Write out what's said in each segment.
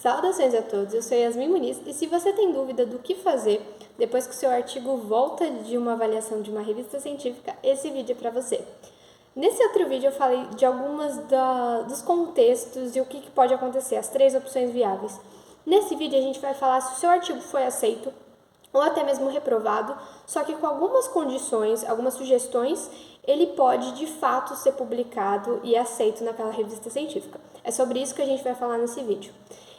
Saudações a todos, eu sou Yasmin Muniz e se você tem dúvida do que fazer depois que o seu artigo volta de uma avaliação de uma revista científica, esse vídeo é para você. Nesse outro vídeo eu falei de algumas dos contextos e o que pode acontecer, as 3 opções viáveis. Nesse vídeo a gente vai falar se o seu artigo foi aceito ou até mesmo reprovado, só que com algumas condições, algumas sugestões, ele pode de fato ser publicado e aceito naquela revista científica. É sobre isso que a gente vai falar nesse vídeo.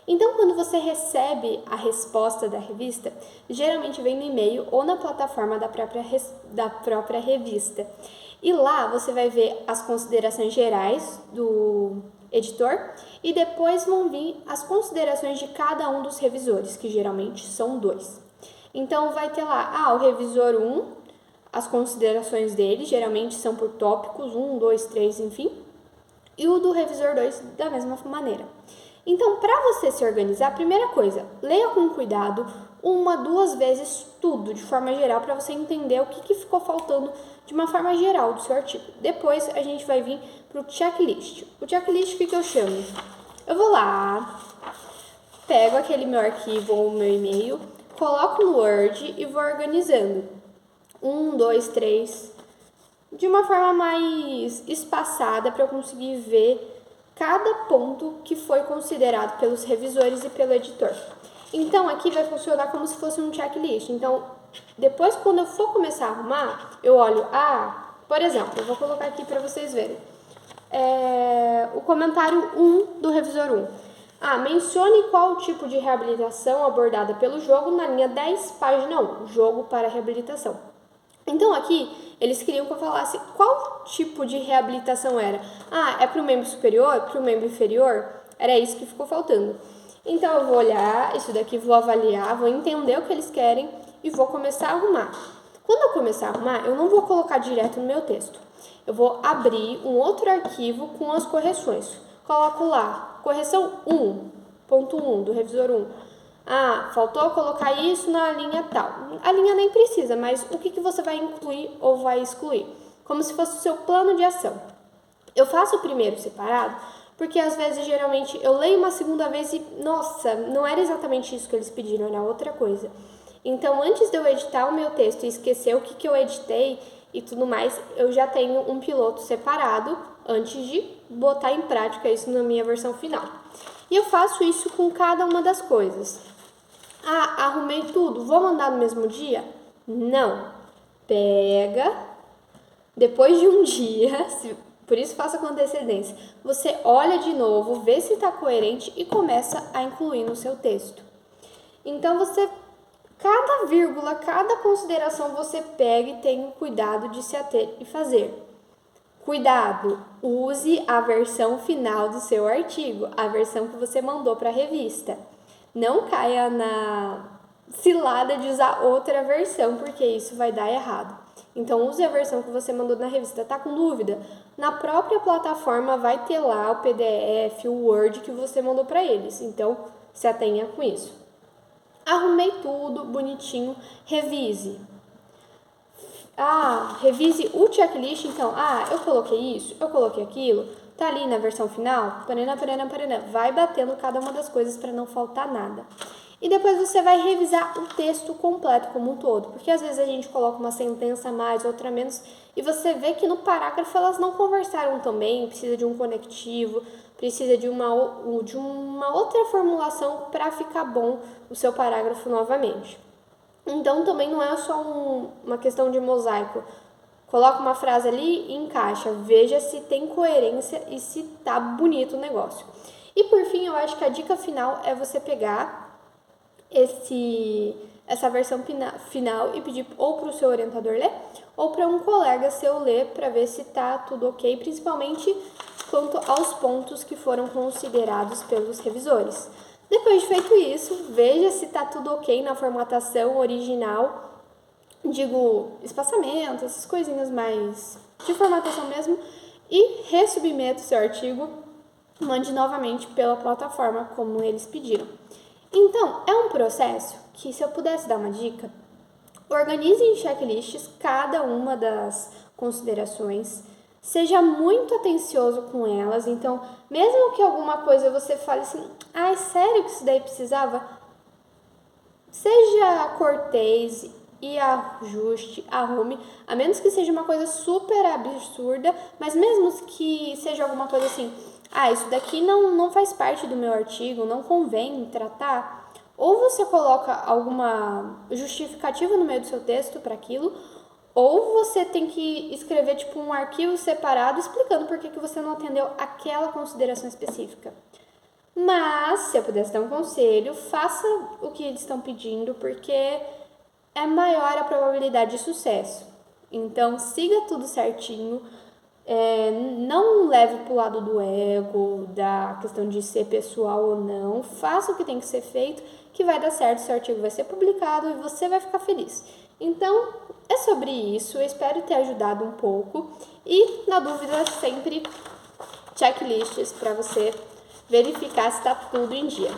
Então, quando você recebe a resposta da revista, geralmente vem no e-mail ou na plataforma da própria revista. E lá você vai ver as considerações gerais do editor e depois vão vir as considerações de cada um dos revisores, que geralmente são 2. Então, vai ter lá, o revisor 1, as considerações dele, geralmente são por tópicos, 1, 2, 3, enfim, e o do revisor 2 da mesma maneira. Então, para você se organizar, a primeira coisa, leia com cuidado 1, 2 vezes tudo, de forma geral, para você entender o que ficou faltando de uma forma geral do seu artigo. Depois, a gente vai vir para o checklist. O checklist, o que eu chamo? Eu vou lá, pego aquele meu arquivo ou meu e-mail, coloco no Word e vou organizando. 1, 2, 3, de uma forma mais espaçada para eu conseguir ver cada ponto que foi considerado pelos revisores e pelo editor. Então, aqui vai funcionar como se fosse um checklist. Então, depois, quando eu for começar a arrumar, eu olho, por exemplo, eu vou colocar aqui para vocês verem. O comentário 1 do revisor 1. Mencione qual tipo de reabilitação abordada pelo jogo na linha 10, página 1, jogo para reabilitação. Então, aqui, eles queriam que eu falasse qual tipo de reabilitação era. É para o membro superior, para o membro inferior? Era isso que ficou faltando. Então, eu vou olhar isso daqui, vou avaliar, vou entender o que eles querem e vou começar a arrumar. Quando eu começar a arrumar, eu não vou colocar direto no meu texto. Eu vou abrir um outro arquivo com as correções. Coloco lá, correção 1.1 do revisor 1. Faltou colocar isso na linha tal. A linha nem precisa, mas o que você vai incluir ou vai excluir? Como se fosse o seu plano de ação. Eu faço o primeiro separado, porque às vezes, geralmente, eu leio uma segunda vez e, nossa, não era exatamente isso que eles pediram, era outra coisa. Então, antes de eu editar o meu texto e esquecer o que eu editei e tudo mais, eu já tenho um piloto separado antes de botar em prática isso na minha versão final. E eu faço isso com cada uma das coisas. Arrumei tudo, vou mandar no mesmo dia? Não. Pega, depois de um dia, por isso faça com antecedência, você olha de novo, vê se está coerente e começa a incluir no seu texto. Então, cada vírgula, cada consideração você pega e tenha o cuidado de se ater e fazer. Cuidado, use a versão final do seu artigo, a versão que você mandou para a revista. Não caia na cilada de usar outra versão, porque isso vai dar errado. Então, use a versão que você mandou na revista. Tá com dúvida? Na própria plataforma vai ter lá o PDF, o Word que você mandou para eles. Então, se atenha com isso. Arrumei tudo bonitinho, revise. Revise o checklist, então, eu coloquei isso, eu coloquei aquilo, tá ali na versão final, vai batendo cada uma das coisas para não faltar nada. E depois você vai revisar o texto completo como um todo, porque às vezes a gente coloca uma sentença a mais, outra a menos, e você vê que no parágrafo elas não conversaram tão bem, precisa de um conectivo, precisa de uma outra formulação para ficar bom o seu parágrafo novamente. Então, também não é só uma questão de mosaico. Coloca uma frase ali e encaixa. Veja se tem coerência e se tá bonito o negócio. E, por fim, eu acho que a dica final é você pegar essa versão final e pedir ou para o seu orientador ler ou para um colega seu ler para ver se tá tudo ok, principalmente quanto aos pontos que foram considerados pelos revisores. Depois de feito isso, veja se está tudo ok na formatação original, digo, espaçamento, essas coisinhas mais de formatação mesmo, e ressubmeta o seu artigo, mande novamente pela plataforma como eles pediram. Então, é um processo que, se eu pudesse dar uma dica, organize em checklists cada uma das considerações, Seja muito atencioso com elas, então, mesmo que alguma coisa você fale assim, ai, sério que isso daí precisava? Seja cortês e ajuste, arrume, a menos que seja uma coisa super absurda, mas mesmo que seja alguma coisa assim, isso daqui não faz parte do meu artigo, não convém tratar, ou você coloca alguma justificativa no meio do seu texto para aquilo, ou você tem que escrever tipo um arquivo separado explicando por que você não atendeu aquela consideração específica. Mas, se eu pudesse dar um conselho, faça o que eles estão pedindo, porque é maior a probabilidade de sucesso. Então, siga tudo certinho, não leve para o lado do ego, da questão de ser pessoal ou não. Faça o que tem que ser feito, que vai dar certo, seu artigo vai ser publicado e você vai ficar feliz. Então, é sobre isso. Eu espero ter ajudado um pouco. E, na dúvida, sempre checklists para você verificar se está tudo em dia.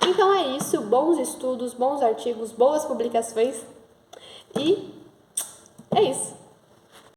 Então é isso. Bons estudos, bons artigos, boas publicações e